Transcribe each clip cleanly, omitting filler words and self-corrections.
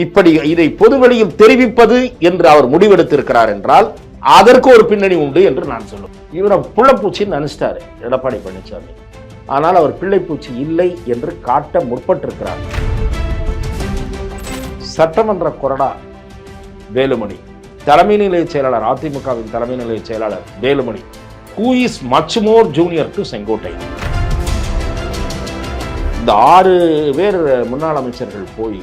இப்படி இதை பொதுவெளியில் தெரிவிப்பது என்று அவர் முடிவெடுத்திருக்கிறார் என்றால் அதற்கு ஒரு பின்னணி உண்டு என்று நான் சொல்லுவேன். இவரை புள்ளப்பூச்சின்னு நினைச்சிட்டாரு எடப்பாடி பழனிசாமி. ஆனால் அவர் பிள்ளைப்பூச்சி இல்லை என்று காட்ட முற்பட்டிருக்கிறார். சட்டமன்ற கொறடா வேலுமணி, தலைமை நிலைய செயலாளர், அதிமுகவின் தலைமை நிலைய செயலாளர் Velumani, who is much more junior to Sengottaiyan. இந்த 6 பேர் முன்னாள் அமைச்சர்கள் போய்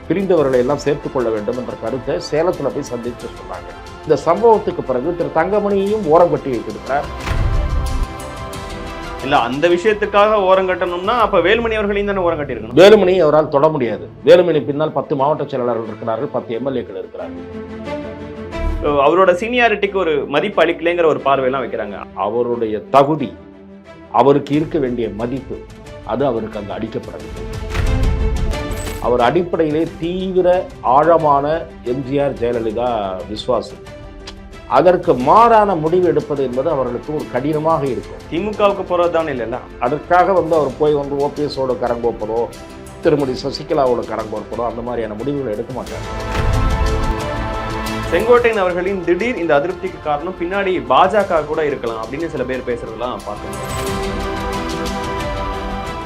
பிரிந்தவர்களை எல்லாம் சேர்த்துக் கொள்ள வேண்டும் என்ற கருத்தை சேலத்தில் போய் சந்தித்து சொன்னாங்க. இந்த சம்பவத்துக்கு பிறகு திரு தங்கமணியையும் ஓரம் கட்டி வைத்திருக்கிறார். இல்ல, அந்த விஷயத்துக்காக ஓரம் கட்டணும்னா அப்ப வேலுமணி அவர்களையும் தானே ஓரம் கட்டி இருக்கணும். வேலுமணி அவரால் தொட முடியாது. வேலுமணி பின்னால் 10 மாவட்ட செயலாளர்கள் இருக்கிறார்கள், 10 எம்எல்ஏக்கள் இருக்கிறார்கள். அவரோட சீனியாரிட்டிக்கு ஒரு மதிப்பு அளிக்கலைங்கிற ஒரு பார்வையெல்லாம் வைக்கிறாங்க. அவருடைய தகுதி, அவருக்கு இருக்க வேண்டிய மதிப்பு, அது அவருக்கு அங்கு அளிக்கப்படவில்லை. அவர் அடிப்படையிலே தீவிர ஆழமான எம்ஜிஆர் ஜெயலலிதா விசுவாசம். அதற்கு மாறான முடிவு எடுப்பது என்பது அவர்களுக்கு ஒரு கடினமாக இருக்கும். திமுகவுக்கு போறதுதான் இல்லைல்ல. அதற்காக அவர் போய் ஓபிஎஸோட கரங்கோப்பதோ திருமதி சசிகலாவோட கரங்கோப்பதோ அந்த மாதிரியான முடிவுகளை எடுக்க மாட்டார். செங்கோட்டையன் அவர்களின் திடீர் இந்த அதிருப்திக்கு காரணம் பின்னாடி பாஜக கூட இருக்கலாம் அப்படின்னு சில பேர் பேசுறதெல்லாம் பார்க்கணும்.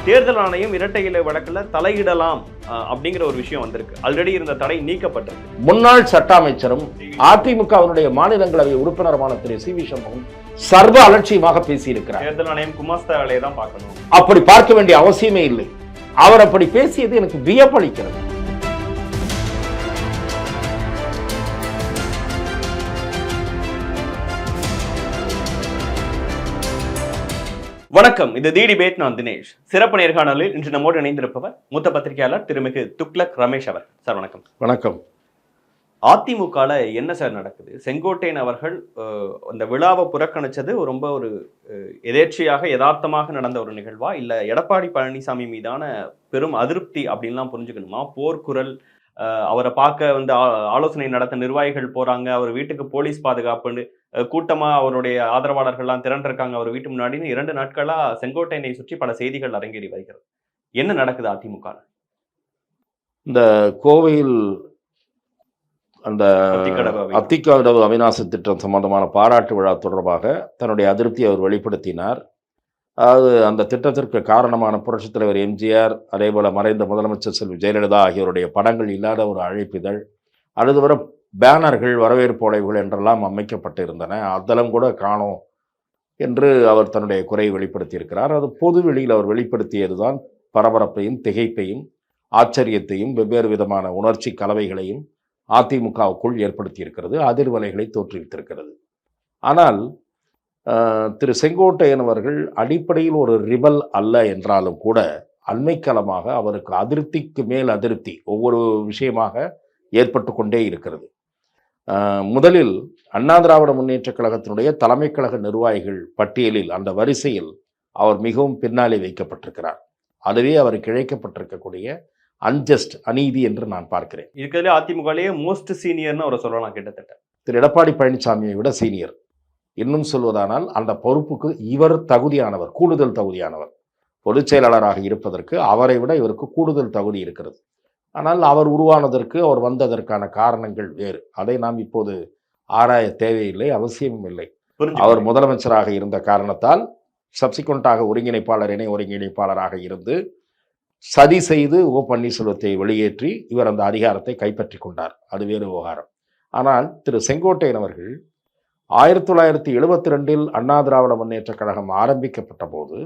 தேர்தல் ஆணையம் இரட்டை இலை வழக்குல தலையிடலாம் அப்படிங்கிற ஒரு விஷயம் வந்திருக்கு. ஆல்ரெடி இருந்த தடை நீக்கப்பட்டிருக்கு. முன்னாள் சட்ட அமைச்சரும் அதிமுகவினுடைய மாநிலங்களவை உறுப்பினருமான திரு சி வி சண்முகம் சர்வ அலட்சியமாக பேசியிருக்கிறார். தேர்தல் ஆணையம் குமாஸ்தா வேலையை தான் பார்க்கணும். அப்படி பார்க்க வேண்டிய அவசியமே இல்லை. அவர் அப்படி பேசியது எனக்கு வியப்பளிக்கிறது. வணக்கம், இது தி டிபேட். நான் தினேஷ். சிறப்பு நேர்காணலில் இன்று நம்மோடு இணைந்திருப்பவர் மூத்த பத்திரிகையாளர் திருமிகு துக்ளக் ரமேஷ் அவர். சார் வணக்கம். வணக்கம். அதிமுகல என்ன சார் நடக்குது? செங்கோட்டையன் அவர்கள் அந்த விழாவை புறக்கணிச்சது ரொம்ப ஒரு எதேர்ச்சியாக யதார்த்தமாக நடந்த ஒரு நிகழ்வா, இல்ல எடப்பாடி பழனிசாமி மீதான பெரும் அதிருப்தி அப்படின்லாம் புரிஞ்சுக்கணுமா? போர்க்குரல், அவரை பார்க்க ஆலோசனை நடத்த நிர்வாகிகள் போறாங்க, அவர் வீட்டுக்கு போலீஸ் பாதுகாப்புன்னு கூட்டமா அவருடைய ஆதரவாளர்கள்லாம் திரண்டிருக்காங்க அவர் வீட்டு முன்னாடின்னு 2 நாட்களா செங்கோட்டையனை சுற்றி பல செய்திகள் அரங்கேறி வருகிறது. என்ன நடக்குது அதிமுக? இந்த கோவையில் அந்த அத்திக்கடவு அவிநாசி திட்டம் சம்பந்தமான பாராட்டு விழா தொடர்பாக தன்னுடைய அதிருப்தியை அவர் வெளிப்படுத்தினார். அதாவது அந்த திட்டத்திற்கு காரணமான புரட்சித் தலைவர் எம்ஜிஆர், அதே போல மறைந்த முதலமைச்சர் செல்வி ஜெயலலிதா ஆகியோருடைய படங்கள் இல்லாத ஒரு அழைப்பிதழ், அல்லது வர பேனர்கள், வரவேற்பு உழைவுகள் என்றெல்லாம் அமைக்கப்பட்டு இருந்தன. அதெல்லாம் கூட காணோம் என்று அவர் தன்னுடைய குறையை வெளிப்படுத்தியிருக்கிறார். அது பொது வெளியில் அவர் வெளிப்படுத்தியதுதான் பரபரப்பையும் திகைப்பையும் ஆச்சரியத்தையும் வெவ்வேறு விதமான உணர்ச்சி கலவைகளையும் அதிமுகவுக்குள் ஏற்படுத்தியிருக்கிறது, அதிர்வலைகளை தோற்றுவித்திருக்கிறது. ஆனால் திரு செங்கோட்டையன் அவர்கள் அடிப்படையில் ஒரு ரிபல் அல்ல என்றாலும் கூட அண்மைக்காலமாக அவருக்கு அதிருப்திக்கு மேல் அதிருப்தி ஒவ்வொரு விஷயமாக ஏற்பட்டு கொண்டே இருக்கிறது. முதலில் அண்ணா திராவிட முன்னேற்ற கழகத்தினுடைய தலைமை கழக நிர்வாகிகள் பட்டியலில், அந்த வரிசையில் அவர் மிகவும் பின்னாலே வைக்கப்பட்டிருக்கிறார். அதுவே அவருக்கு இழைக்கப்பட்டிருக்கக்கூடிய அன்ஜஸ்ட், அநீதி என்று நான் பார்க்கிறேன். இருக்கிறதுலே அதிமுகலேயே மோஸ்ட் சீனியர்னு அவரை சொல்லலாம். கிட்டத்தட்ட திரு எடப்பாடி பழனிசாமியை விட சீனியர். இன்னும் சொல்வதானால் அந்த பொறுப்புக்கு இவர் தகுதியானவர், கூடுதல் தகுதியானவர். பொதுச் செயலாளராக இருப்பதற்கு அவரை விட இவருக்கு கூடுதல் தகுதி இருக்கிறது. ஆனால் அவர் உருவானதற்கு, அவர் வந்ததற்கான காரணங்கள் வேறு. அதை நாம் இப்போது ஆராய தேவையில்லை, அவசியமும் இல்லை. அவர் முதலமைச்சராக இருந்த காரணத்தால் சப்சிக்வெண்டாக ஒருங்கிணைப்பாளர், இணை ஒருங்கிணைப்பாளராக இருந்து சதி செய்து ஓ பன்னீர்செல்வத்தை வெளியேற்றி இவர் அந்த அதிகாரத்தை கைப்பற்றி கொண்டார். அது வேறு விவகாரம். ஆனால் திரு செங்கோட்டையன் அவர்கள் 1972 அண்ணா திராவிட முன்னேற்ற கழகம் ஆரம்பிக்கப்பட்ட போது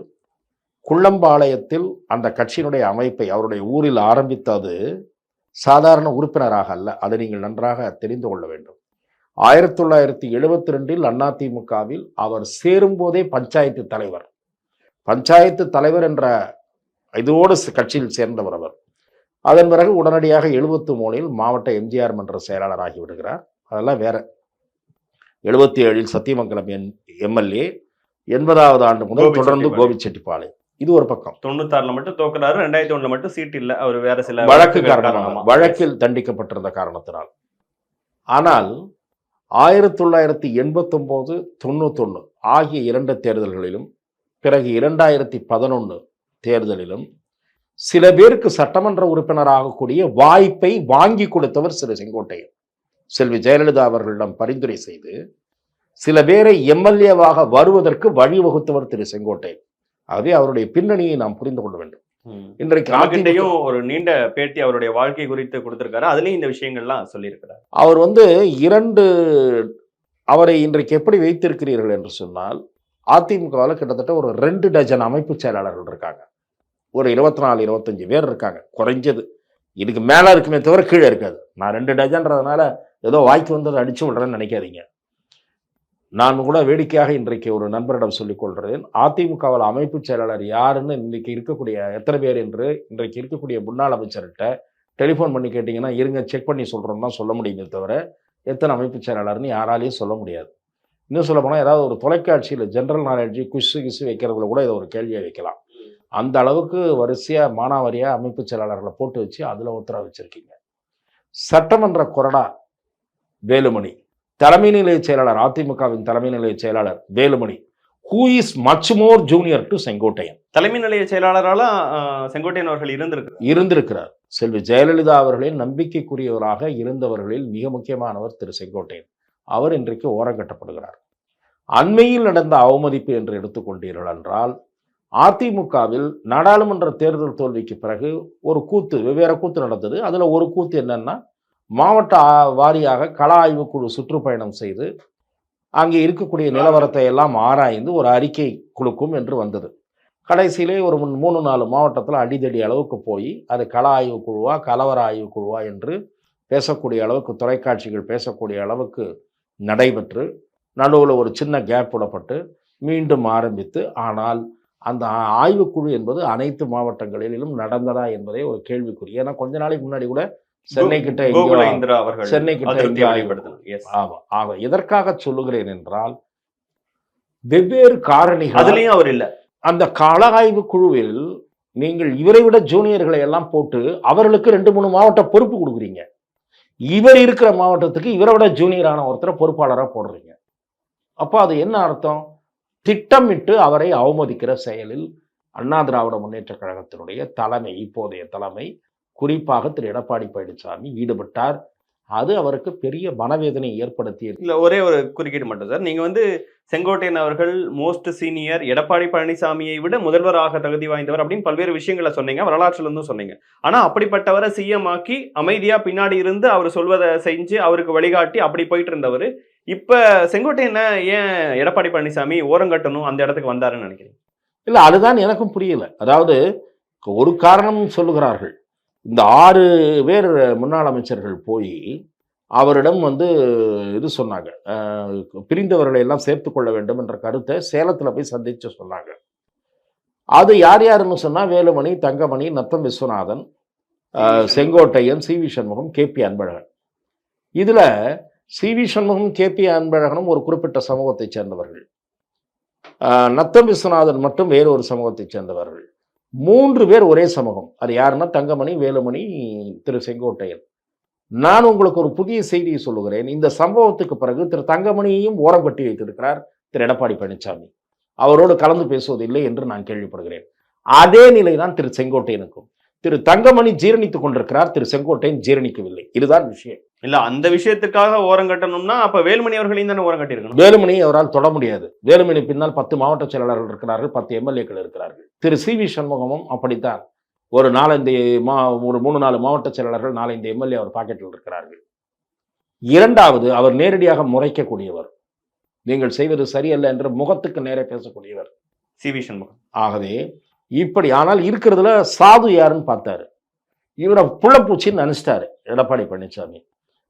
குள்ளம்பாளையத்தில் அந்த கட்சியினுடைய அமைப்பை அவருடைய ஊரில் ஆரம்பித்தது சாதாரண உறுப்பினராக அல்ல. அதை நீங்கள் நன்றாக தெரிந்து கொள்ள வேண்டும். 1972 அதிமுகவில் அவர் சேரும்போதே பஞ்சாயத்து தலைவர். பஞ்சாயத்து தலைவர் என்ற இதோடு கட்சியில் சேர்ந்தவர் அவர். அதன் பிறகு உடனடியாக 73 மாவட்ட எம்ஜிஆர் மன்ற செயலாளராகி விடுகிறார். அதெல்லாம் வேற. 77 சத்தியமங்கலம் எம்எல்ஏ, 80வது ஆண்டு முதல் தொடர்ந்து கோபிச்செட்டிப்பாளையம். இது ஒரு பக்கம். 96 மட்டும் தோக்குறாரு, 2001 மட்டும் சீட் இல்லை. அவர் வேற சில வழக்கில் தண்டிக்கப்பட்டிருந்த காரணத்தினால். ஆனால் 1989, 91 ஆகிய 2 தேர்தல்களிலும், பிறகு 2011 தேர்தலிலும் சில பேருக்கு சட்டமன்ற உறுப்பினராகக்கூடிய வாய்ப்பை வாங்கி கொடுத்தவர் திரு செங்கோட்டையன். செல்வி ஜெயலலிதா அவர்களிடம் பரிந்துரை செய்து சில பேரை எம்எல்ஏவாக வருவதற்கு வழிவகுத்தவர் திரு செங்கோட்டையன். ஆகவே அவருடைய பின்னணியை நாம் புரிந்து கொள்ள வேண்டும். இன்றைக்கு ஒரு நீண்ட பேட்டி அவருடைய வாழ்க்கை குறித்து கொடுத்திருக்காரு. அதுலயும் இந்த விஷயங்கள்லாம் சொல்லியிருக்கிறார். அவர் அவரை இன்றைக்கு எப்படி வைத்திருக்கிறீர்கள் என்று சொன்னால், அதிமுகவில் கிட்டத்தட்ட ஒரு 2 டஜன் அமைப்பு செயலாளர்கள் இருக்காங்க. ஒரு 24-25 பேர் இருக்காங்க குறைஞ்சது. இதுக்கு மேலே இருக்குமே தவிர கீழே இருக்காது. நான் 2 டஜன்றதுனால ஏதோ வாய்க்கு வந்ததை அடிச்சு விடுறேன்னு நினைக்காதீங்க. நான் கூட வேடிக்கையாக இன்றைக்கு ஒரு நண்பரிடம் சொல்லிக் கொள்கிறேன், அதிமுகவில் அமைப்பு செயலாளர் யாருன்னு இன்றைக்கு இருக்கக்கூடிய எத்தனை பேர் என்று இன்றைக்கு இருக்கக்கூடிய முன்னாள் அமைச்சர்கிட்ட டெலிஃபோன் பண்ணி கேட்டிங்கன்னா, இருங்க செக் பண்ணி சொல்கிறோம் தான் சொல்ல முடியுமே தவிர எத்தனை அமைப்பு செயலாளர்னு யாராலையும் சொல்ல முடியாது. இன்னும் சொல்ல போனால் ஏதாவது ஒரு தொலைக்காட்சியில் ஜென்ரல் நாலேஜ் கிசு வைக்கிறதுல கூட இதை ஒரு கேள்வியை வைக்கலாம். அந்த அளவுக்கு வரிசையாக மானாவாரியாக அமைப்பு செயலாளர்களை போட்டு வச்சு அதில் உத்தரவு வச்சுருக்கீங்க. சட்டமன்ற கொறடா வேலுமணி, தலைமை நிலைய செயலாளர், அதிமுகவின் தலைமை நிலைய செயலாளர் Velumani, who is much more junior to Sengottaiyan. தலைமை நிலைய செயலாளரால செங்கோட்டையன் அவர்கள் இருந்திருக்கிறார். செல்வி ஜெயலலிதா அவர்களின் நம்பிக்கைக்குரியவராக இருந்தவர்களில் மிக முக்கியமானவர் திரு செங்கோட்டையன். அவர் இன்றைக்கு ஓரங்கட்டப்படுகிறார். அண்மையில் நடந்த அவமதிப்பு என்று எடுத்துக்கொண்டீர்கள் என்றால், அதிமுகவில் நாடாளுமன்ற தேர்தல் தோல்விக்கு பிறகு ஒரு கூத்து, வெவ்வேறு கூத்து நடந்தது. அதில் ஒரு கூத்து என்னன்னா, மாவட்ட வாரியாக கள ஆய்வுக்குழு சுற்றுப்பயணம் செய்து அங்கே இருக்கக்கூடிய நிலவரத்தை எல்லாம் ஆராய்ந்து ஒரு அறிக்கை கொடுக்கும் என்று வந்தது. கடைசியிலே ஒரு 3-4 மாவட்டத்தில் அடிதடி அளவுக்கு போய் அது கள ஆய்வு குழுவா கலவர ஆய்வு குழுவா என்று பேசக்கூடிய அளவுக்கு, தொலைக்காட்சிகள் பேசக்கூடிய அளவுக்கு நடைபெற்று நடுவில் ஒரு சின்ன கேப் விடப்பட்டு மீண்டும் ஆரம்பித்து, ஆனால் அந்த ஆய்வுக்குழு என்பது அனைத்து மாவட்டங்களிலும் நடந்ததா என்பதே ஒரு கேள்விக்குறி. ஏன்னா கொஞ்ச நாளைக்கு முன்னாடி கூட சென்னை கிட்ட ஆமா. எதற்காக சொல்லுகிறேன் என்றால், வெவ்வேறு காரணிகள். அதுலயும் அவர் இல்ல. அந்த கள ஆய்வு குழுவில் நீங்கள் இவரை விட ஜூனியர்களை எல்லாம் போட்டு அவர்களுக்கு 2-3 மாவட்ட பொறுப்பு கொடுக்குறீங்க. இவர் இருக்கிற மாவட்டத்துக்கு இவரை விட ஜூனியரான ஒருத்தரை பொறுப்பாளராக போடுறீங்க. அப்போ அது என்ன அர்த்தம்? திட்டமிட்டு அவரை அவமதிக்கிற செயலில் அண்ணா திராவிட முன்னேற்ற கழகத்தினுடைய தலைமை, இப்போதைய தலைமை, குறிப்பாக திரு எடப்பாடி பழனிசாமி ஈடுபட்டார். அது அவருக்கு பெரிய மனவேதனை ஏற்படுத்தியது. இல்ல, ஒரே ஒரு குறுக்கீடு மட்டும் சார். நீங்க செங்கோட்டையன் அவர்கள் மோஸ்ட் சீனியர், எடப்பாடி பழனிசாமியை விட முதல்வராக தகுதி வாய்ந்தவர் அப்படின்னு பல்வேறு விஷயங்களை சொன்னீங்க, வரலாற்றுல இருந்தும் சொன்னீங்க. ஆனா அப்படிப்பட்டவரை சிஎம் ஆக்கி அமைதியா பின்னாடி இருந்து அவர் சொல்வதை செஞ்சு அவருக்கு வழிகாட்டி அப்படி போயிட்டு இருந்தவர் இப்ப செங்கோட்டையனை ஏன் எடப்பாடி பழனிசாமி ஓரங்கட்டணும் அந்த இடத்துக்கு வந்தாருன்னு நினைக்கிறீங்க? இல்ல, அதுதான் எனக்கும் புரியல. அதாவது ஒரு காரணம் சொல்லுகிறார்கள். இந்த 6 பேர் முன்னாள் அமைச்சர்கள் போய் அவரிடம் இது சொன்னாங்க, பிரிந்தவர்களை எல்லாம் சேர்த்து கொள்ள வேண்டும் என்ற கருத்தை சேலத்தில் போய் சந்திச்சு சொன்னாங்க. அது யார் யாருன்னு சொன்னா, Velumani, Thangamani, Natham Viswanathan, Sengottaiyan, C V Shanmugam, KP. Anbazhagan. இதுல சி வி சண்முகம், கே.பி. அன்பழகனும் ஒரு குறிப்பிட்ட சமூகத்தைச் சேர்ந்தவர்கள். நத்தம் விஸ்வநாதன் மட்டும் வேறு ஒரு சமூகத்தைச் சேர்ந்தவர்கள். 3 பேர் ஒரே சமூகம். அது யாருன்னா தங்கமணி, வேலுமணி, திரு செங்கோட்டையன். நான் உங்களுக்கு ஒரு புதிய செய்தியை சொல்லுகிறேன். இந்த சம்பவத்துக்கு பிறகு திரு தங்கமணியையும் ஓரம் கட்டி வைத்திருக்கிறார் திரு எடப்பாடி பழனிசாமி. அவரோடு கலந்து பேசுவதில்லை என்று நான் கேள்விப்படுகிறேன். அதே நிலைதான் திரு செங்கோட்டையனுக்கும். திரு தங்கமணி ஜீரணித்துக் கொண்டிருக்கிறார், திரு செங்கோட்டையன் ஜீரணிக்கவில்லை. இதுதான் விஷயம். இல்ல, அந்த விஷயத்துக்காக ஓரம் கட்டணும்னா அப்ப வேலுமணி அவர்களையும் தானே ஓரம் கட்டியிருக்கணும். வேலுமணி அவரால் தொட முடியாது. வேலுமணி பின்னால் 10 மாவட்ட செயலாளர்கள் இருக்கிறார்கள், 10 எம்எல்ஏக்கள் இருக்கிறார்கள். திரு சி வி சண்முகமும் அப்படித்தான். ஒரு 3-4 மாவட்ட செயலாளர்கள், 4-5 எம்எல்ஏ அவர் பாக்கெட்டில் இருக்கிறார்கள். இரண்டாவது, அவர் நேரடியாக முறைக்கக்கூடியவர். நீங்கள் செய்வது சரியல்ல என்று முகத்துக்கு நேரே பேசக்கூடியவர் சி வி சண்முகம். ஆகவே இப்படி, ஆனால் இருக்கிறதுல சாது யாருன்னு பார்த்தாரு. இவரை புள்ளப்பூச்சின்னு நினைச்சிட்டாரு எடப்பாடி பழனிசாமி.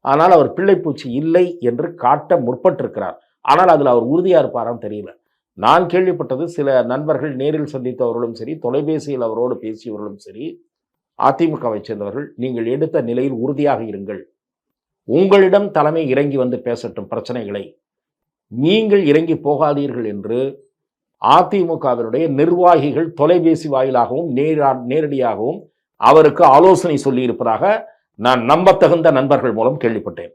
ஆனால் அவர் பிள்ளைப்பூச்சி இல்லை என்று காட்ட முற்பட்டிருக்கிறார். ஆனால் அதில் அவர் உறுதியா இருப்பாரான்னு தெரியல. நான் கேள்விப்பட்டது, சில நண்பர்கள் நேரில் சந்தித்தவர்களும் சரி, தொலைபேசியில் அவரோடு பேசியவர்களும் சரி, அதிமுகவை சேர்ந்தவர்கள், நீங்கள் எடுத்த நிலையில் உறுதியாக இருங்கள், உங்களிடம் தலைமை இறங்கி வந்து பேசட்டும் பிரச்சனைகளை, நீங்கள் இறங்கி போகாதீர்கள் என்று அதிமுகவினுடைய நிர்வாகிகள் தொலைபேசி வாயிலாகவும் நேரடியாகவும் அவருக்கு ஆலோசனை சொல்லி இருப்பதாக நான் நம்பத்தகுந்த நண்பர்கள் மூலம் கேள்விப்பட்டேன்.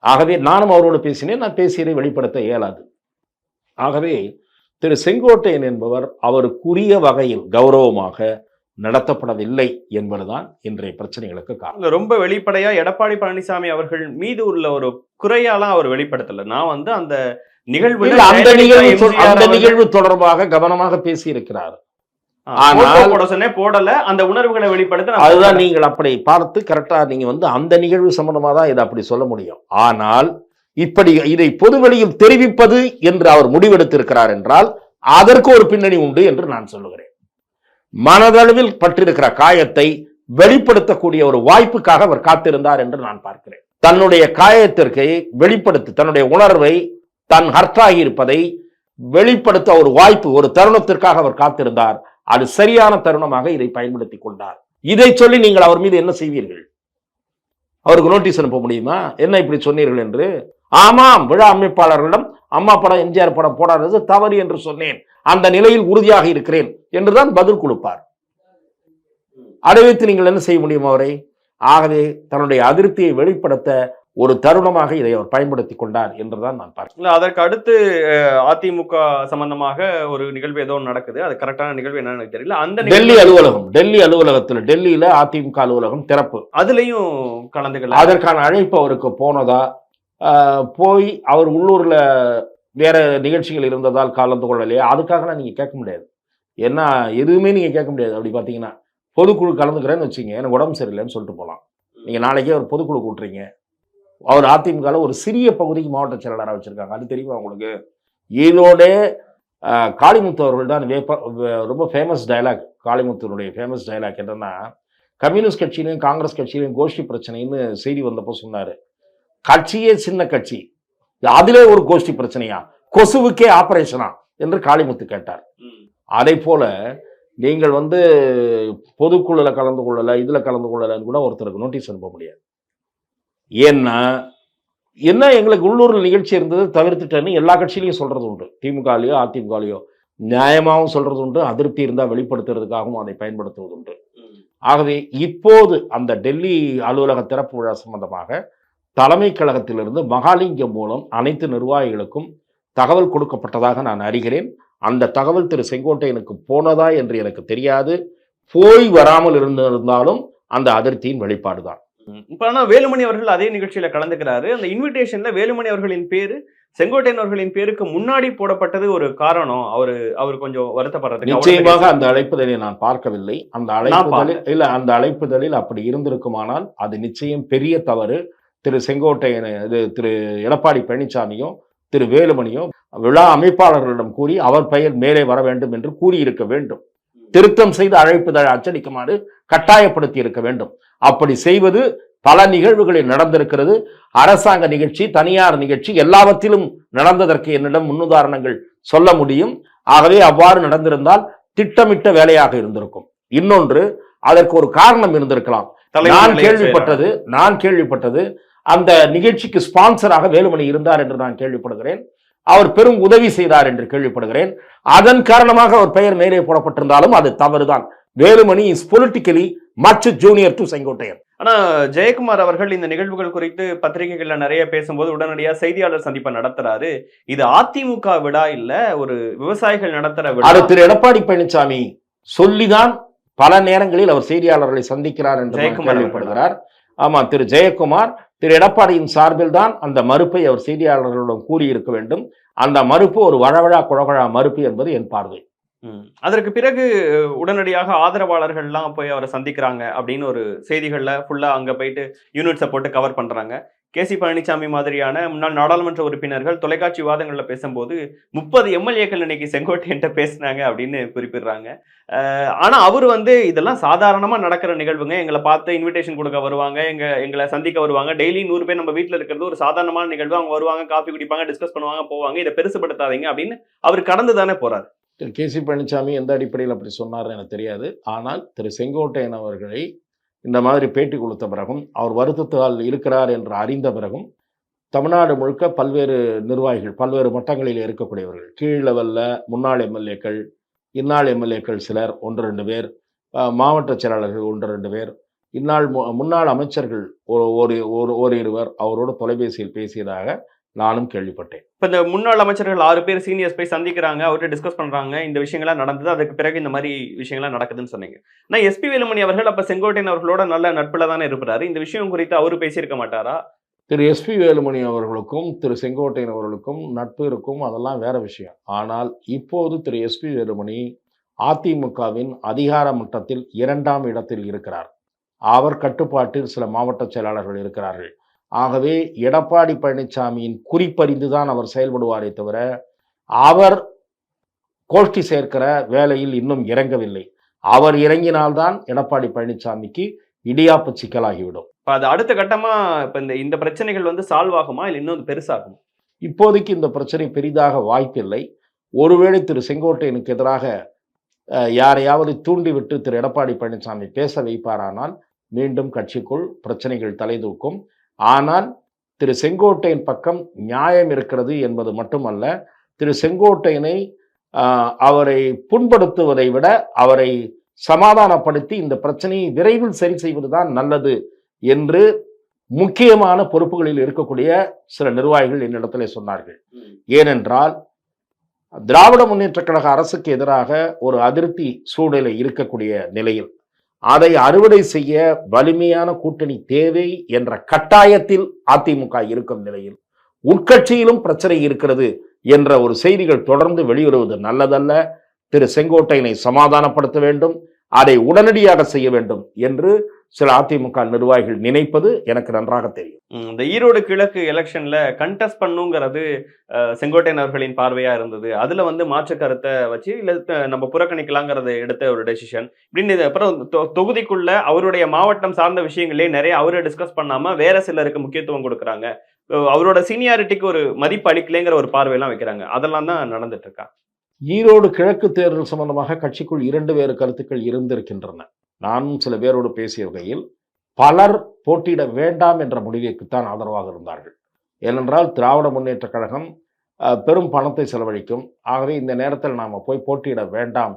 ஆகவே நானும் அவரோடு பேசினேன். நான் பேசியதை வெளிப்படுத்த இயலாது. ஆகவே திரு செங்கோட்டையன் என்பவர் அவருக்குரிய வகையில் கௌரவமாக நடத்தப்படவில்லை என்பதுதான் இன்றைய பிரச்சனைகளுக்கு காரணம். இல்ல, ரொம்ப வெளிப்படையா எடப்பாடி பழனிசாமி அவர்கள் மீது உள்ள ஒரு குறையாலாம் அவர் வெளிப்படுத்தல. நான் வந்து அந்த நிகழ்வுல இல்ல, அந்த ஜெயலலிதா நிகழ்வு தொடர்பாக கவனமாக பேசி இருக்கிறார். போட்டோ போட சொன்னே போடல, அந்த உணர்வுகளை வெளிப்படுத்த அதுதான் நீங்கள் அப்படி பார்த்து கரெக்டா நீங்க வந்து அந்த நிகழ்வு சம்பந்தமா தான் இதை அப்படி சொல்ல முடியும். ஆனால் இப்படி இதை பொதுவெளியில் தெரிவிப்பது என்று அவர் முடிவெடுத்திருக்கிறார் என்றால் அதற்கு ஒரு பின்னணி உண்டு என்று நான் சொல்லுகிறேன். மனதளவில் பட்டிருக்கிற காயத்தை வெளிப்படுத்தக்கூடிய ஒரு வாய்ப்புக்காக அவர் காத்திருந்தார் என்று நான் பார்க்கிறேன். தன்னுடைய காயத்திற்கு வெளிப்படுத்தி தன்னுடைய உணர்வை தன் ஹர்ட்டாகி இருப்பதை வெளிப்படுத்த ஒரு வாய்ப்பு, ஒரு தருணத்திற்காக அவர் காத்திருந்தார். அது சரியான தருணமாக இதை பயன்படுத்திக் கொண்டார். இதை சொல்லி நீங்கள் அவர் மீது என்ன செய்வீர்கள்? அவருக்கு நோட்டீஸ் அனுப்ப முடியுமா? என்ன இப்படி சொன்னீர்கள் என்று? ஆமாம், விழா அமைப்பாளர்களிடம் அம்மா படம் எம்ஜிஆர் படம் போடாதது தவறு என்று சொன்னேன், அந்த நிலையில் உறுதியாக இருக்கிறேன் என்றுதான் பதில் கொடுப்பார். அதை வைத்து நீங்கள் என்ன செய்ய முடியும் அவரை? ஆகவே தன்னுடைய அதிருப்தியை வெளிப்படுத்த ஒரு தருணமாக இதை அவர் பயன்படுத்தி கொண்டார் என்றுதான் நான் பார்க்கிறேன். அதற்கு அடுத்து அதிமுக சம்பந்தமாக ஒரு நிகழ்வு ஏதோ நடக்குது. அது கரெக்டான நிகழ்வு என்னன்னு எனக்கு தெரியல. அந்த டெல்லி அலுவலகத்தில் டெல்லியில அதிமுக அலுவலகம் திறப்பு, அதுலயும் கலந்துக்கல. அதற்கான அழைப்பு அவருக்கு போனதா, போய் அவர் உள்ளூர்ல வேற நிகழ்ச்சிகள் இருந்ததால் கலந்து கொள்ளலையா, அதுக்காகலாம் நீங்க கேட்க முடியாது. ஏன்னா எதுவுமே நீங்க கேட்க முடியாது. அப்படி பாத்தீங்கன்னா பொதுக்குழு கலந்துக்கிறேன்னு வச்சுங்க, எனக்கு உடம்பு சரியில்லைன்னு சொல்லிட்டு போகலாம். நீங்க நாளைக்கே ஒரு பொதுக்குழு கூட்டுறீங்க, அவர் அதிமுக ஒரு சிறிய பகுதிக்கு மாவட்ட செயலாளராக வச்சிருக்காங்க, அது தெரியுமா உங்களுக்கு? இதோட காளிமுத்து அவர்கள் தான் ரொம்ப ஃபேமஸ் டயலாக். காளிமுத்துனுடைய ஃபேமஸ் டயலாக் என்னன்னா, கம்யூனிஸ்ட் கட்சியிலையும் காங்கிரஸ் கட்சியிலையும் கோஷ்டி பிரச்சனைன்னு செய்தி வந்தப்போ சொன்னாரு, கட்சியே சின்ன கட்சி, அதிலே ஒரு கோஷ்டி பிரச்சனையா, கொசுவுக்கே ஆபரேஷனா என்று காளிமுத்து கேட்டார். அதை போல நீங்கள் வந்து பொதுக்குழுல கலந்து கொள்ளல, இதுல கலந்து கொள்ளலன்னு கூட ஒருத்தருக்கு நோட்டீஸ் அனுப்ப முடியாது. ஏன்னா என்ன, எங்களுக்கு உள்ளூரில் நிகழ்ச்சி இருந்தது தவிர்த்துட்டேன்னு எல்லா கட்சியிலையும் சொல்றது உண்டு. திமுகலையோ அதிமுகலையோ நியாயமாகவும் சொல்றது உண்டு, அதிருப்தி இருந்தால் வெளிப்படுத்துறதுக்காகவும் அதை பயன்படுத்துவது உண்டு. ஆகவே இப்போது அந்த டெல்லி அலுவலக திறப்பு விழா சம்பந்தமாக தலைமை கழகத்திலிருந்து மகாலிங்கம் மூலம் அனைத்து நிர்வாகிகளுக்கும் தகவல் கொடுக்கப்பட்டதாக நான் அறிகிறேன். அந்த தகவல் திரு செங்கோட்டையனுக்கு போனதா என்று எனக்கு தெரியாது. போய் வராமல் இருந்திருந்தாலும் அந்த அதிருப்தியின் வெளிப்பாடுதான். இப்ப ஆனா வேலுமணி அவர்கள் அதே நிகழ்ச்சியில கலந்துக்கிறாரு. அந்த இன்விடேஷன்ல வேலுமணி அவர்களின் பேரு செங்கோட்டையன் அவர்களின் பேருக்கு முன்னாடி போடப்பட்டது ஒரு காரணம். அவர் கொஞ்சம் வருத்தப்படுறது. நிச்சயமாக அந்த அழைப்புதலை நான் பார்க்கவில்லை. அந்த அழைப்புதலில் அப்படி இருந்திருக்குமானால் அது நிச்சயம் பெரிய தவறு. திரு செங்கோட்டையன், திரு எடப்பாடி பழனிசாமியும் திரு வேலுமணியும் விழா அமைப்பாளர்களிடம் கூறி அவர் பெயர் மேலே வர வேண்டும் என்று கூறியிருக்க வேண்டும். திருத்தம் செய்து அழைப்புதழை அச்சடிக்குமாறு கட்டாயப்படுத்தி இருக்க வேண்டும். அப்படி செய்வது பல நிகழ்வுகளில் நடந்திருக்கிறது. அரசாங்க நிகழ்ச்சி, தனியார் நிகழ்ச்சி எல்லாவற்றிலும் நடந்ததற்கு என்னிடம் முன்னுதாரணங்கள் சொல்ல முடியும். ஆகவே அவ்வாறு நடந்திருந்தால் திட்டமிட்ட வேலையாக இருந்திருக்கும். இன்னொன்று, அதற்கு ஒரு காரணம் இருந்திருக்கலாம். நான் கேள்விப்பட்டது அந்த நிகழ்ச்சிக்கு ஸ்பான்சராக வேலுமணி இருந்தார் என்று நான் கேள்விப்படுகிறேன். அவர் பெரும் உதவி செய்தார் என்று கேள்விப்படுகிறேன். அதன் காரணமாக அவர் பெயர் மேலே போடப்பட்டிருந்தாலும் அது தவறுதான். Velumani is politically much junior to Sengottaiyan. ஆனா ஜெயக்குமார் அவர்கள் இந்த நிகழ்வுகள் குறித்து பத்திரிகைகள்ல நிறைய பேசும்போது உடனடியா செய்தியாளர் சந்திப்பை நடத்துறாரு. இது அதிமுக விழா இல்ல, ஒரு விவசாயிகள் நடத்துற விழா. அது திரு எடப்பாடி பழனிசாமி சொல்லிதான் பல நேரங்களில் அவர் செய்தியாளர்களை சந்திக்கிறார் என்று கேள்விப்படுகிறார். ஆமா, திரு ஜெயக்குமார் திரு எடப்பாடியின் சார்பில் தான் அந்த மறுப்பை அவர் செய்தியாளர்களிடம் கூறியிருக்க வேண்டும். அந்த மறுப்பு ஒரு வழவழா குழகழா மறுப்பு என்பது என் பார்வை. அதற்கு பிறகு உடனடியாக ஆதரவாளர்கள்லாம் போய் அவரை சந்திக்கிறாங்க அப்படின்னு ஒரு செய்திகள்ல ஃபுல்லா அங்க போயிட்டு யூனிட்ஸை போட்டு கவர் பண்றாங்க. கேசி பழனிசாமி மாதிரியான முன்னாள் நாடாளுமன்ற உறுப்பினர்கள் தொலைக்காட்சி விவாதங்கள்ல பேசும்போது 30 எம்எல்ஏக்கள் இன்னைக்கு செங்கோட்டையன்ட்ட பேசினாங்க அப்படின்னு குறிப்பிடுறாங்க. ஆனா அவர் வந்து இதெல்லாம் சாதாரணமா நடக்கிற நிகழ்வுங்க, எங்களை பார்த்து இன்விடேஷன் கொடுக்க வருவாங்க, எங்களை சந்திக்க வருவாங்க, டெய்லி 100 பேர் நம்ம வீட்டுல இருக்கிறது ஒரு சாதாரணமான நிகழ்வு, அவங்க வருவாங்க, காஃபி குடிப்பாங்க, டிஸ்கஸ் பண்ணுவாங்க, போவாங்க, இதை பெருசுபடுத்தாதீங்க அப்படின்னு அவர் கடந்து தானே போறாரு. திரு கேசி பழனிசாமி எந்த அடிப்படையில் அப்படி சொன்னார்னு எனக்கு தெரியாது. ஆனால் திரு செங்கோட்டையன் அவர்களை இந்த மாதிரி பேட்டி கொடுத்த பிறகும், அவர் வருத்தத்தால் இருக்கிறார் என்று அறிந்த பிறகும், தமிழ்நாடு முழுக்க பல்வேறு நிர்வாகிகள், பல்வேறு மட்டங்களில் இருக்கக்கூடியவர்கள், கீழ் லெவலில் முன்னாள் எம்எல்ஏக்கள், இந்நாள் எம்எல்ஏக்கள் சிலர் 1-2 பேர், மாவட்ட செயலாளர்கள் 1-2 பேர், முன்னாள் அமைச்சர்கள் ஒரு இருவர் அவரோடு தொலைபேசியில் பேசியதாக நானும் கேள்விப்பட்டேன். இப்ப இந்த முன்னாள் அமைச்சர்கள் 6 பேர் சீனியர்ஸ் போய் சந்திக்கிறாங்க, அவர்கிட்ட டிஸ்கஸ் பண்றாங்க, இந்த விஷயங்கள்லாம் நடந்தது, அதுக்கு பிறகு இந்த மாதிரி விஷயங்கள்லாம் நடக்குதுன்னு சொன்னீங்க. ஆனா எஸ்பி வேலுமணி அவர்கள் அப்ப செங்கோட்டையன் அவர்களோட நல்ல நட்புல தானே இருப்பாரு. இந்த விஷயம் குறித்து அவரு பேசியிருக்க மாட்டாரா? திரு எஸ்பி வேலுமணி அவர்களுக்கும் திரு செங்கோட்டையன் அவர்களுக்கும் நட்பு இருக்கும், அதெல்லாம் வேற விஷயம். ஆனால் இப்போது திரு எஸ்பி வேலுமணி அதிமுகவின் அதிகார மட்டத்தில் 2ஆம் இடத்தில் இருக்கிறார். அவர் கட்டுப்பாட்டில் சில மாவட்ட செயலாளர்கள் இருக்கிறார்கள். ஆகவே எடப்பாடி பழனிசாமியின் குறிப்பறிந்துதான் அவர் செயல்படுவாரே தவிர, அவர் கோஷ்டி சேர்க்கிற வேலையில் இன்னும் இறங்கவில்லை. அவர் இறங்கினால்தான் எடப்பாடி பழனிசாமிக்கு இடியாப்பு சிக்கலாகிவிடும். இப்ப அது அடுத்த கட்டமா இப்ப இந்த பிரச்சனைகள் வந்து சால்வ் ஆகுமா, இல்ல இன்னும் பெருசாகுமா? இப்போதைக்கு இந்த பிரச்சனை பெரிதாக வாய்ப்பில்லை. ஒருவேளை திரு செங்கோட்டையனுக்கு எதிராக யாரையாவது தூண்டிவிட்டு திரு எடப்பாடி பழனிசாமி பேச வைப்பாரானால் மீண்டும் கட்சிக்குள் பிரச்சனைகள் தலைதூக்கும். ஆனால் திரு செங்கோட்டையன் பக்கம் நியாயம் இருக்கிறது என்பது மட்டுமல்ல, திரு செங்கோட்டையனை அவரை புண்படுத்துவதை விட அவரை சமாதானப்படுத்தி இந்த பிரச்சனையை விரைவில் சரி செய்வதுதான் நல்லது என்று முக்கியமான பொறுப்புகளில் இருக்கக்கூடிய சில நிர்வாகிகள் என்னிடத்திலே சொன்னார்கள். ஏனென்றால் திராவிட முன்னேற்ற கழக அரசுக்கு எதிராக ஒரு அதிருப்தி சூழ்நிலை இருக்கக்கூடிய நிலையில் அதை அறுவடை செய்ய வலிமையான கூட்டணி தேவை என்ற கட்டாயத்தில் அதிமுக இருக்கும் நிலையில் உட்கட்சியிலும் பிரச்சனை இருக்கிறது என்ற ஒரு செய்திகள் தொடர்ந்து வெளிவருவது நல்லதல்ல. திரு செங்கோட்டையனை சமாதானப்படுத்த வேண்டும், அதை உடனடியாக செய்ய வேண்டும் என்று சில அதிமுக நிர்வாகிகள் நினைப்பது எனக்கு நன்றாக தெரியும். இந்த ஈரோடு கிழக்கு எலெக்ஷன்ல கண்டெஸ்ட் பண்ணுங்கிறது செங்கோட்டையன் அவர்களின் பார்வையா இருந்தது. அதுல வந்து மாற்று கருத்தை வச்சு இல்ல நம்ம புறக்கணிக்கலாங்கிறத எடுத்த ஒரு டெசிஷன் இப்படின்னு. அப்புறம் தொகுதிக்குள்ள அவருடைய மாவட்டம் சார்ந்த விஷயங்களே நிறைய அவரை டிஸ்கஸ் பண்ணாம வேற சிலருக்கு முக்கியத்துவம் கொடுக்குறாங்க, அவரோட சீனியாரிட்டிக்கு ஒரு மதிப்பு அளிக்கலைங்கிற ஒரு பார்வையெல்லாம் வைக்கிறாங்க. அதெல்லாம் தான் நடந்துட்டு இருக்கா. ஈரோடு கிழக்கு தேர்தல் சம்பந்தமாக கட்சிக்குள் 2 வேறு கருத்துக்கள் இருந்திருக்கின்றன. நானும் சில பேரோடு பேசிய வகையில் பலர் போட்டியிட வேண்டாம் என்ற முடிவுக்குத்தான் ஆதரவாக இருந்தார்கள். ஏனென்றால் திராவிட முன்னேற்ற கழகம் பெரும் பணத்தை செலவழிக்கும். ஆகவே இந்த நேரத்தில் நாம் போய் போட்டியிட வேண்டாம்,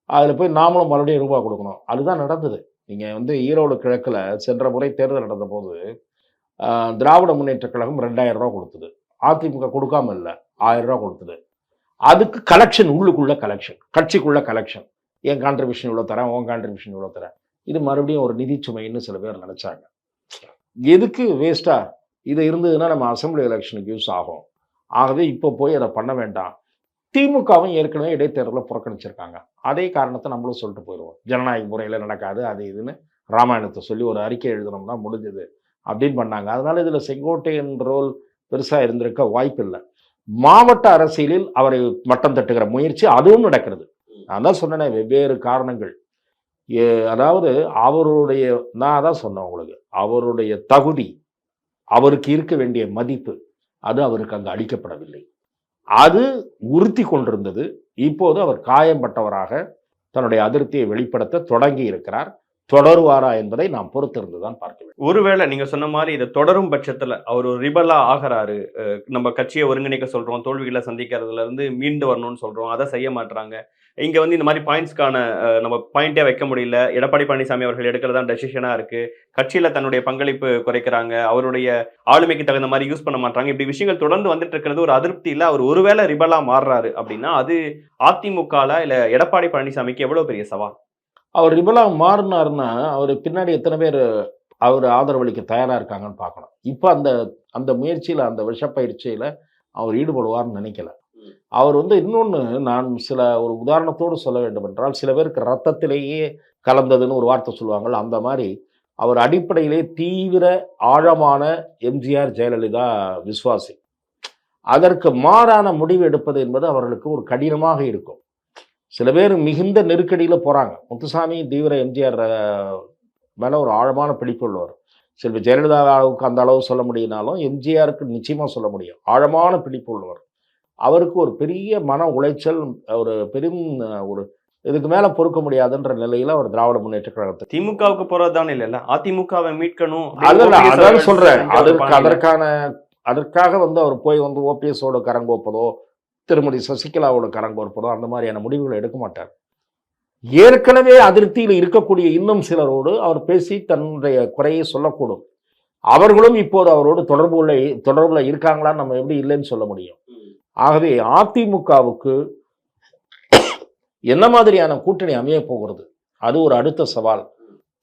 அதில் போய் நாமளும் மறுபடியும் ரூபாய் கொடுக்கணும். அதுதான் நடந்தது. நீங்கள் வந்து ஈரோடு கிழக்கில் சென்ற முறை தேர்தல் நடந்த போது திராவிட முன்னேற்ற கழகம் 2000 ரூபா கொடுத்தது, அதிமுக கொடுக்காம இல்லை 1000 ரூபா கொடுத்தது. அதுக்கு கலெக்ஷன், உள்ளுக்குள்ள கலெக்ஷன், கட்சிக்குள்ள கலெக்ஷன், என் கான்ட்ரிபியூஷன் இவ்வளோ தரேன், உன் கான்ட்ரிபியூஷன் இவ்வளோ தரேன். இது மறுபடியும் ஒரு நிதி சுமைன்னு சில பேர் நினைச்சாங்க. எதுக்கு வேஸ்டா? இது இருந்ததுன்னா நம்ம அசம்பிளி எலெக்ஷனுக்கு யூஸ் ஆகும். ஆகவே இப்போ போய் அதை பண்ண வேண்டாம். திமுகவும் ஏற்கனவே இடைத்தேர்தலில் புறக்கணிச்சிருக்காங்க. அதே காரணத்தை நம்மளும் சொல்லிட்டு போயிடுவோம். ஜனநாயக முறையில் நடக்காது அது இதுன்னு ராமாயணத்தை சொல்லி ஒரு அறிக்கை எழுதணும்னா முடிஞ்சது அப்படின்னு பண்ணாங்க. அதனால இதில் செங்கோட்டையன் ரோல் பெருசாக இருந்திருக்க வாய்ப்பில்லை. மாவட்ட அரசியலில் அவரை மட்டம் தட்டுகிற முயற்சி அதுவும் நடக்கிறது. நான் தான் சொன்னேன், வெவ்வேறு காரணங்கள். அதாவது அவருடைய, நான் அதான் சொன்னேன் உங்களுக்கு, அவருடைய தகுதி, அவருக்கு இருக்க வேண்டிய மதிப்பு, அது அவருக்கு அங்கு அளிக்கப்படவில்லை. அது உறுத்தி கொண்டிருந்தது. இப்போது அவர் காயம்பட்டவராக தன்னுடைய அதிருப்தியை வெளிப்படுத்த தொடங்கி இருக்கிறார். தொடருவாரா என்பதை நாம் பொறுத்திருந்துதான் பார்க்க வேண்டும். ஒருவேளை நீங்க சொன்ன மாதிரி இதை தொடரும் பட்சத்துல அவர் ஒரு ரிபலா ஆகிறாரு, நம்ம கட்சியை ஒருங்கிணைக்க சொல்றோம், தோல்விகளை சந்திக்கிறதுல இருந்து மீண்டு வரணும்னு சொல்றோம், அதை செய்ய மாட்டாங்க. இங்க வந்து இந்த மாதிரி பாயிண்ட்ஸ்க்கான நம்ம பாயிண்டே வைக்க முடியல, எடப்பாடி பழனிசாமி அவர்கள் எடுக்கிறதா டெசிஷனா இருக்கு, கட்சியில தன்னுடைய பங்களிப்பு குறைக்கிறாங்க, அவருடைய ஆளுமைக்கு தகுந்த மாதிரி யூஸ் பண்ண மாட்டாங்க, இப்படி விஷயங்கள் தொடர்ந்து வந்துட்டு இருக்கிறது ஒரு அதிருப்தியில அவர் ஒருவேளை ரிபலா மாறுறாரு அப்படின்னா அது அதிமுகல இல்ல எடப்பாடி பழனிசாமிக்கு எவ்வளவு பெரிய சவால்? அவர் ரிபலா மாறினார்னா அவர் பின்னாடி எத்தனை பேர் அவர் ஆதரவளிக்க தயாரா இருக்காங்கன்னு பார்க்கணும். இப்போ அந்த முயற்சியில, அந்த விஷப்பயிற்சியில அவர் ஈடுபடுவார்னு நினைக்கல. அவர் வந்து இன்னொன்று, நான் ஒரு உதாரணத்தோடு சொல்ல வேண்டும் என்றால், சில பேருக்கு ரத்தத்திலேயே கலந்ததுன்னு ஒரு வார்த்தை சொல்லுவாங்க. அந்த மாதிரி அவர் அடிப்படையிலே தீவிர ஆழமான எம்ஜிஆர் ஜெயலலிதா விசுவாசி. அதற்கு மாறான முடிவு எடுப்பது என்பது அவர்களுக்கு ஒரு கடினமாக இருக்கும். சில பேர் மிகுந்த நெருக்கடியில் போகிறாங்க. முத்துசாமி தீவிர எம்ஜிஆர் மேலே ஒரு ஆழமான பிடிப்பு உள்ளவர். சில ஜெயலலிதாவுக்கு அந்த அளவு சொல்ல முடியினாலும் எம்ஜிஆருக்கு நிச்சயமாக சொல்ல முடியும். ஆழமான பிடிப்பு உள்ளவர். அவருக்கு ஒரு பெரிய மன உளைச்சல், ஒரு பெரும் ஒரு இதுக்கு மேலே பொறுக்க முடியாதுன்ற நிலையில் அவர் திராவிட முன்னேற்ற கழகத்தை திமுகவுக்கு போகிறதானே இல்லை, அதிமுகவை மீட்கணும். அதான் சொல்கிறேன். அதற்காக வந்து அவர் போய் வந்து ஓபிஎஸோட கரங்கோப்பதோ திருமதி சசிகலாவோட கரங்கோற்பதோ அந்த மாதிரியான முடிவுகளை எடுக்க மாட்டார். ஏற்கனவே அதிருப்தியில் இருக்கக்கூடிய இன்னும் சிலரோடு அவர் பேசி தன்னுடைய குறையை சொல்லக்கூடும். அவர்களும் இப்போது அவரோடு தொடர்புல இருக்காங்களான்னு நம்ம எப்படி இல்லைன்னு சொல்ல முடியும். ஆகவே அதிமுகவுக்கு என்ன மாதிரியான கூட்டணி அமைய போகிறது, அது ஒரு அடுத்த சவால்.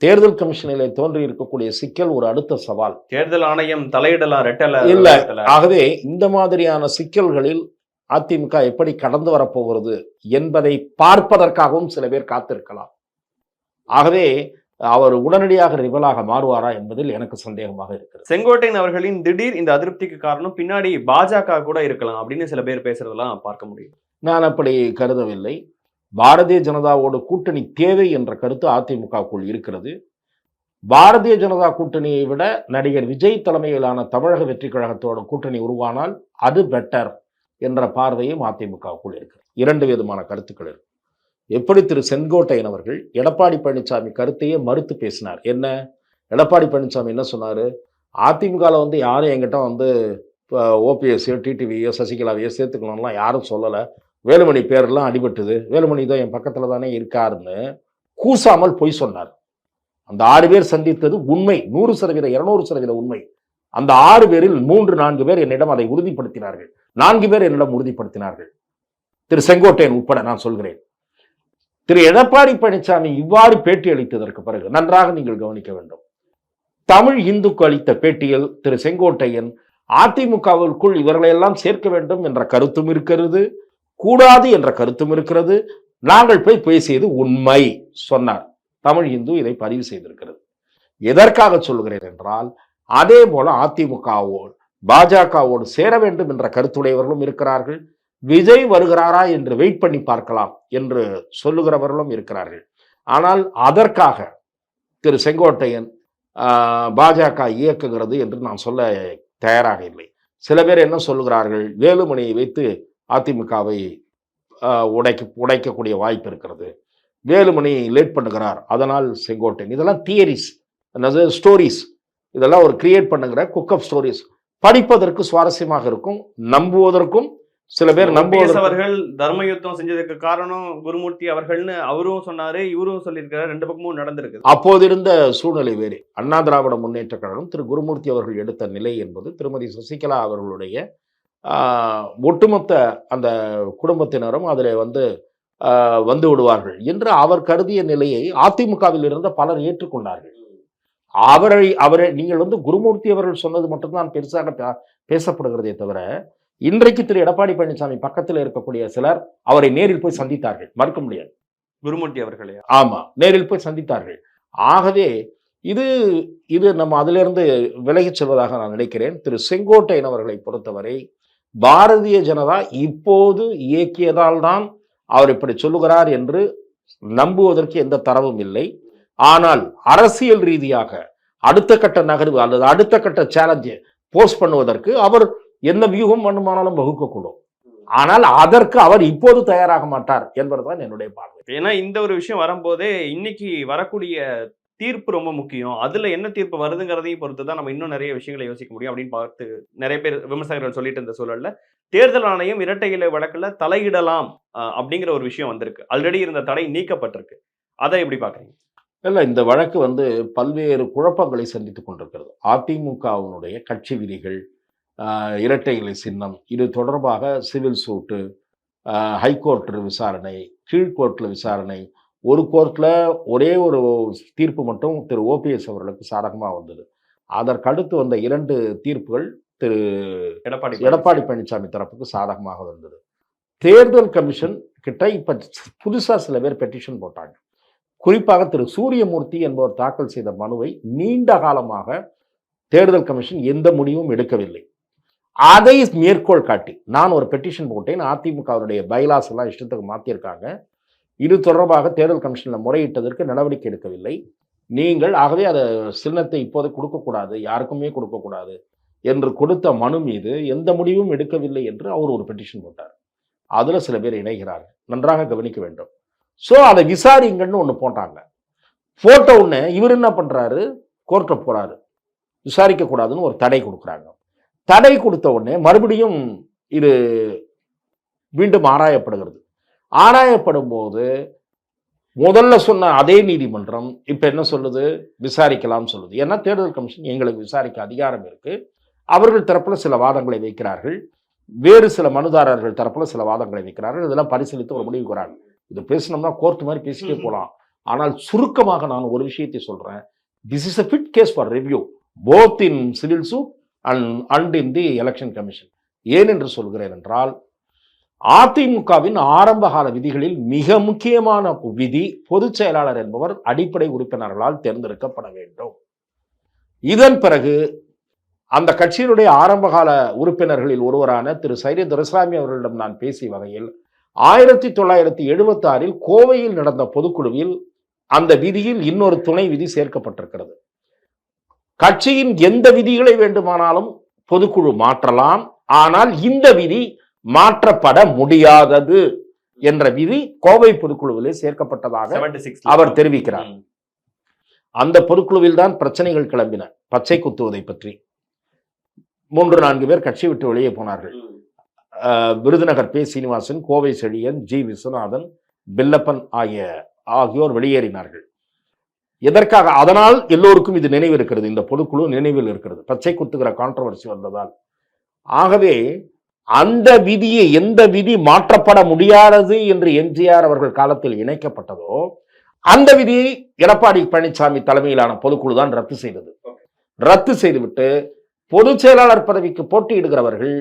தேர்தல் கமிஷனிலே தோன்றி இருக்கக்கூடிய சிக்கல் ஒரு அடுத்த சவால். தேர்தல் ஆணையம் தலையிடலாம் இல்ல. ஆகவே இந்த மாதிரியான சிக்கல்களில் அதிமுக எப்படி கடந்து வரப்போகிறது என்பதை பார்ப்பதற்காகவும் சில பேர் காத்திருக்கலாம். ஆகவே அவர் உடனடியாக ரிவலாக மாறுவாரா என்பதில் எனக்கு சந்தேகமாக இருக்கிறது. செங்கோட்டையன் அவர்களின் திடீர் இந்த அதிருப்திக்கு காரணம் பின்னாடி பாஜக கூட இருக்கலாம் அப்படின்னு சில பேர் பேசுறதெல்லாம் பார்க்க முடியும். நான் அப்படி கருதவில்லை. பாரதிய ஜனதாவோட கூட்டணி தேவை என்ற கருத்து அதிமுகவுக்குள் இருக்கிறது. பாரதிய ஜனதா கூட்டணியை விட நடிகர் விஜய் தலைமையிலான தமிழக வெற்றி கழகத்தோட கூட்டணி உருவானால் அது பெட்டர் என்ற பார்வையும் அதிமுகவுக்குள் இருக்கிறது. இரண்டு விதமான கருத்துக்கள் இருக்கு. எப்படி திரு செங்கோட்டையன் அவர்கள் எடப்பாடி பழனிசாமி கருத்தையே மறுத்து பேசினார். என்ன எடப்பாடி பழனிசாமி என்ன சொன்னார், அதிமுகவில் வந்து யாரும் என்கிட்ட ஓபிஎஸ்ஸையோ டிடிவியோ சசிகலாவையோ சேர்த்துக்கணும்லாம் யாரும் சொல்லலை, வேலுமணி பேரெல்லாம் அடிபட்டுது, வேலுமணி தான் என் பக்கத்தில் தானே இருக்காருன்னு கூசாமல் பொய் சொன்னார். அந்த 6 பேர் சந்தித்தது உண்மை, 100%, 200% உண்மை. அந்த 6 பேரில் 3-4 பேர் என்னிடம் அதை உறுதிப்படுத்தினார்கள், 4 பேர் என்னிடம் உறுதிப்படுத்தினார்கள், திரு செங்கோட்டையன் உட்பட நான் சொல்கிறேன். திரு எடப்பாடி பழனிசாமி இவ்வாறு பேட்டி அளித்ததற்கு பிறகு நன்றாக நீங்கள் கவனிக்க வேண்டும். தமிழ் இந்துக்கு அளித்த பேட்டியில் திரு செங்கோட்டையன் அதிமுகவிற்குள் இவர்களையெல்லாம் சேர்க்க வேண்டும் என்ற கருத்தும் இருக்கிறது, கூடாது என்ற கருத்தும் இருக்கிறது, நாங்கள் போய் பேசியது உண்மை சொன்னார். தமிழ் இந்து இதை பதிவு செய்திருக்கிறது. எதற்காக சொல்கிறேன் என்றால், அதே போல அதிமுகவோடு பாஜகவோடு சேர வேண்டும் என்ற கருத்துடையவர்களும் இருக்கிறார்கள். விஜய் வருகிறாரா என்று வெயிட் பண்ணி பார்க்கலாம் என்று சொல்லுகிறவர்களும் இருக்கிறார்கள். ஆனால் அதற்காக திரு செங்கோட்டையன் பாஜக இயக்குகிறது என்று நான் சொல்ல தயாராக இல்லை. சில பேர் என்ன சொல்லுகிறார்கள், வேலுமணியை வைத்து அதிமுகவை உடைக்கக்கூடிய வாய்ப்பு இருக்கிறது, வேலுமணி லேட் பண்ணுகிறார் அதனால் செங்கோட்டையன், இதெல்லாம் தியரிஸ், ஸ்டோரிஸ், இதெல்லாம் ஒரு கிரியேட் பண்ணுகிற குக்கப் ஸ்டோரிஸ். படிப்பதற்கு சுவாரஸ்யமாக இருக்கும், நம்புவதற்கும் சில பேர் அவர்கள் தர்ம யுத்தம் செஞ்சதுக்கு காரணம் குருமூர்த்தி அவர்கள்னு அவரும் சொன்னாரு, இவரும் சொல்லியிருக்காரு, 2 பக்கமும் நடந்திருக்கு. அப்போது இருந்த சூழ்நிலை வேறு. அண்ணா திராவிட முன்னேற்ற கழகம் திரு குருமூர்த்தி அவர்கள் எடுத்த நிலை என்பது திருமதி சசிகலா அவர்களுடைய ஒட்டுமொத்த அந்த குடும்பத்தினரும் அதில் வந்து விடுவார்கள் என்று அவர் கருதிய நிலையை அதிமுகவில் இருந்த பலர் ஏற்றுக்கொண்டார்கள். அவரை நீங்கள் குருமூர்த்தி அவர்கள் சொன்னது மட்டும்தான் பெருசாக பேசப்படுகிறதே தவிர, இன்றைக்கு திரு எடப்பாடி பழனிசாமி பக்கத்தில் இருக்கக்கூடிய சிலர் அவரை நேரில் போய் சந்தித்தார்கள், மறுக்க முடியாது. குருமூர்த்தி அவர்களே, ஆமா, நேரில் போய் சந்தித்தார்கள். ஆகவே இது நம்ம அதிலிருந்து விலகிச் செல்வதாக நான் நினைக்கிறேன். திரு செங்கோட்டையன் அவர்களை பொறுத்தவரை பாரதிய ஜனதா இப்போது இயக்கியதால் தான் அவர் இப்படி சொல்லுகிறார் என்று நம்புவதற்கு எந்த தரவும் இல்லை. ஆனால் அரசியல் ரீதியாக அடுத்த கட்ட நகர்வு அல்லது அடுத்த கட்ட சேலஞ்சை போஸ்ட் பண்ணுவதற்கு அவர் எந்த வியூகம் வேண்டுமானாலும் வகுக்கக்கூடும். ஆனால் அதற்கு அவர் இப்போது தயாராக மாட்டார் என்பதுதான் என்னுடைய பார்வை. ஏன்னா இந்த ஒரு விஷயம் வரும்போதே இன்னைக்கு வரக்கூடிய தீர்ப்பு ரொம்ப முக்கியம். அதுல என்ன தீர்ப்பு வருதுங்கிறதையும் பொறுத்து தான் நம்ம இன்னும் நிறைய விஷயங்களை யோசிக்க முடியும் அப்படின்னு பார்த்து நிறைய பேர் விமர்சகர்கள் சொல்லிட்டு இருந்த சூழல்ல தேர்தல் ஆணையம் இரட்டை இலை வழக்குல தலையிடலாம் அப்படிங்கிற ஒரு விஷயம் வந்திருக்கு. ஆல்ரெடி இருந்த தடை நீக்கப்பட்டிருக்கு. அதை எப்படி பாக்குறீங்க? இல்லை, இந்த வழக்கு பல்வேறு குழப்பங்களை சந்தித்துக் கொண்டிருக்கிறது. அதிமுகவினுடைய கட்சி விதிகள், இரட்டை இலை சின்னம், இது தொடர்பாக சிவில் சூட்டு, ஹைகோர்ட்டில் விசாரணை, கீழ்கோர்ட்டில் விசாரணை, ஒரு கோர்ட்டில் ஒரே ஒரு தீர்ப்பு மட்டும் திரு ஓபிஎஸ் அவர்களுக்கு சாதகமாக வந்தது. அதற்கடுத்து வந்த 2 தீர்ப்புகள் திரு எடப்பாடி பழனிசாமி தரப்புக்கு சாதகமாக வந்தது. தேர்தல் கமிஷன் கிட்ட இப்போ புதுசாக சில பேர் பெட்டிஷன் போட்டாங்க. குறிப்பாக திரு சூரியமூர்த்தி என்பவர் தாக்கல் செய்த மனுவை நீண்ட காலமாக தேர்தல் கமிஷன் எந்த முடிவும் எடுக்கவில்லை. அதை மேற்கோள் காட்டி நான் ஒரு பெட்டிஷன் போட்டேன். அதிமுகவுடைய பைலாஸ் எல்லாம் இஷ்டத்துக்கு மாற்றியிருக்காங்க, இது தொடர்பாக தேர்தல் கமிஷனில் முறையிட்டதற்கு நடவடிக்கை எடுக்கவில்லை நீங்கள், ஆகவே அதை சின்னத்தை இப்போது கொடுக்கக்கூடாது, யாருக்குமே கொடுக்கக்கூடாது என்று கொடுத்த மனு மீது எந்த முடிவும் எடுக்கவில்லை என்று அவர் ஒரு பெட்டிஷன் போட்டார். அதில் சில பேர் இணைகிறார்கள், நன்றாக கவனிக்க வேண்டும். ஸோ அதை விசாரிங்கன்னு ஒன்று போட்டாங்க. போட்ட உடனே இவர் என்ன பண்ணுறாரு, கோர்ட்டை போகிறாரு, விசாரிக்கக்கூடாதுன்னு ஒரு தடை கொடுக்குறாங்க. தடை கொடுத்த உடனே மறுபடியும் இது மீண்டும் ஆராயப்படுகிறது. ஆராயப்படும் போது முதல்ல சொன்ன அதே நீதிமன்றம் இப்ப என்ன சொல்லுது? விசாரிக்கலாம் சொல்லுது. ஏன்னா தேர்தல் கமிஷன் எங்களுக்கு விசாரிக்க அதிகாரம் இருக்கு. அவர்கள் தரப்புல சில வாதங்களை வைக்கிறார்கள். வேறு சில மனுதாரர்கள் தரப்புல சில வாதங்களை வைக்கிறார்கள். இதெல்லாம் பரிசீலித்து ஒரு முடிவுக்கு வராங்க. இது பேசணும்னா கோர்ட் மாதிரி பேசிட்டே போலாம். ஆனால் சுருக்கமாக நான் ஒரு விஷயத்தை சொல்றேன். This is a fit case for review both in civil suit and in the election commission. ஏன் என்று சொல்கிறேன் என்றால், அதிமுகவின் ஆரம்பகால விதிகளில் மிக முக்கியமான விதி பொதுச் செயலாளர் என்பவர் அடிப்படை உறுப்பினர்களால் தேர்ந்தெடுக்கப்பட வேண்டும். இதன் பிறகு அந்த கட்சியினுடைய ஆரம்பகால உறுப்பினர்களில் ஒருவரான திரு சைரிய துரைசாமி அவர்களிடம் நான் பேசிய வகையில் 1976 கோவையில் நடந்த பொதுக்குழுவில் அந்த விதியில் இன்னொரு துணை விதி சேர்க்கப்பட்டிருக்கிறது. கட்சியின் எந்த விதிகளை வேண்டுமானாலும் பொதுக்குழு மாற்றலாம், ஆனால் இந்த விதி மாற்றப்பட முடியாதது என்ற விதி கோவை பொதுக்குழுவிலே சேர்க்கப்பட்டதாக அவர் தெரிவிக்கிறார். அந்த பொதுக்குழுவில் தான் பிரச்சனைகள் கிளம்பின. பச்சை குத்துவதை பற்றி 3-4 பேர் கட்சி விட்டு வெளியே போனார்கள். விருதுநகர் பே சீனிவாசன், கோவை செழியன், ஜி விஸ்வநாதன், பில்லப்பன் ஆகியோர் வெளியேறினார்கள். எதற்காக? அதனால் எல்லோருக்கும் இது நினைவு இருக்கிறது. இந்த பொதுக்குழு நினைவில் இருக்கிறது, பச்சை குத்துகிற கான்ட்ரவர்சி வந்ததால். ஆகவே அந்த விதியை, எந்த விதி மாற்றப்பட முடியாதது என்று எம்ஜிஆர் அவர்கள் காலத்தில் இணைக்கப்பட்டதோ அந்த விதியை எடப்பாடி பழனிசாமி தலைமையிலான பொதுக்குழு தான் ரத்து செய்தது. ரத்து செய்துவிட்டு பொதுச் செயலாளர் பதவிக்கு போட்டியிடுகிறவர்கள்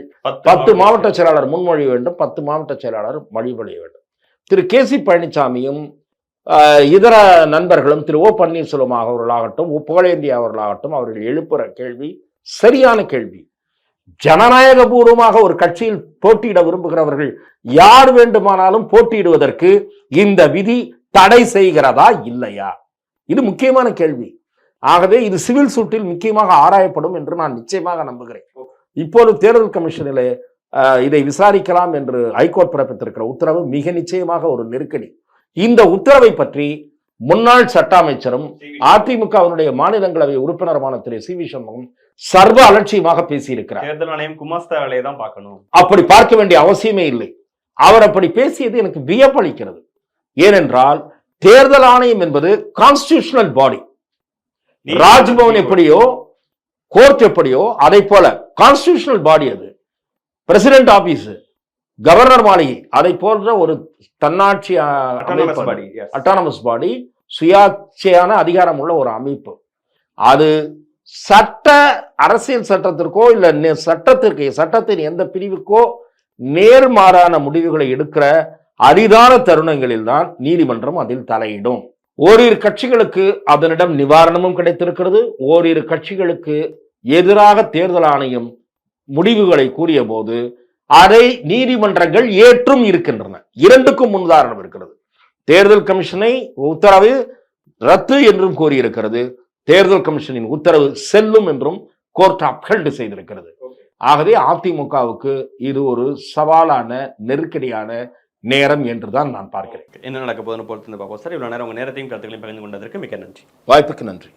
10 மாவட்ட செயலாளர் முன்மொழிய வேண்டும், 10 மாவட்ட செயலாளர் வழிமொழிய வேண்டும். திரு கே.சி. பழனிசாமியும் இதர நண்பர்களும், திரு ஓ பன்னீர்செல்வம் அவர்களாகட்டும், புகழேந்தி அவர்களாகட்டும், அவர்கள் எழுப்புற கேள்வி சரியான கேள்வி. ஜனநாயக பூர்வமாக ஒரு கட்சியில் போட்டியிட விரும்புகிறவர்கள் யார் வேண்டுமானாலும் போட்டியிடுவதற்கு இந்த விதி தடை செய்கிறதா இல்லையா? இது முக்கியமான கேள்வி. ஆகவே இது சிவில் சூட்டில் முக்கியமாக ஆராயப்படும் என்று நான் நிச்சயமாக நம்புகிறேன். இப்போது தேர்தல் கமிஷனிலே இதை விசாரிக்கலாம் என்று ஹைகோர்ட் பிறப்பித்திருக்கிற உத்தரவு மிக நிச்சயமாக ஒரு நெருக்கடி. இந்த உத்தரவை பற்றி முன்னாள் சட்ட அமைச்சரும் அதிமுகவினுடைய மாநிலங்களவை உறுப்பினருமான திரு சி வி சண்முகம் சர்வ அலட்சியமாக பேசியிருக்கிறார். தேர்தல் ஆணையம் குமாஸ்தா வேலையை தான் பார்க்கணும், அப்படி பார்க்க வேண்டிய அவசியமே இல்லை. அவர் அப்படி பேசியது எனக்கு வியப்பளிக்கிறது. ஏனென்றால் தேர்தல் ஆணையம் என்பது கான்ஸ்டிடியூஷனல் பாடி. ராஜ்பவன் எப்படியோ, கோர்ட் எப்படியோ, அதை போல கான்ஸ்டிடியூஷனல் பாடி. அது பிரசிடென்ட் ஆபீஸ், கவர்னர் மாளிகை, அதை போன்ற ஒரு தன்னாட்சி அட்டானமஸ் பாடி, சுயாட்சியான அதிகாரம் உள்ள ஒரு அமைப்பு. அது சட்ட அரசியல் சட்டத்திற்கோ இல்ல சட்டத்தின் எந்த பிரிவுக்கோ நேர்மாறான முடிவுகளை எடுக்கிற அரிதான தருணங்களில் தான் நீதிமன்றம் அதில் தலையிடும். ஓரிரு கட்சிகளுக்கு அதனிடம் நிவாரணமும் கிடைத்திருக்கிறது. ஓரிரு கட்சிகளுக்கு எதிராக தேர்தல் ஆணையம் முடிவுகளை கூறிய போது அதை நீதிமன்றங்கள் ஏற்றும் இருக்கின்றன. இரண்டுக்கும் முன்னுதாரணம் இருக்கிறது. தேர்தல் கமிஷனை உத்தரவு ரத்து என்றும் கூறியிருக்கிறது. தேர்தல் கமிஷனின் உத்தரவு செல்லும் என்றும் கோர்ட் அப்ஹெல்ட் செய்திருக்கிறது. ஆகவே அதிமுகவுக்கு இது ஒரு சவாலான, நெருக்கடியான நேரம் என்றுதான் நான் பார்க்கிறேன். என்ன நடக்க போதுன்னு பொறுத்து பார்ப்போம் சார். இவ்வளவு நேரம் உங்க நேரத்தையும் கருத்துக்களையும் பகிர்ந்து கொண்டதற்கு மிக்க நன்றி. வாய்ப்புக்கு நன்றி.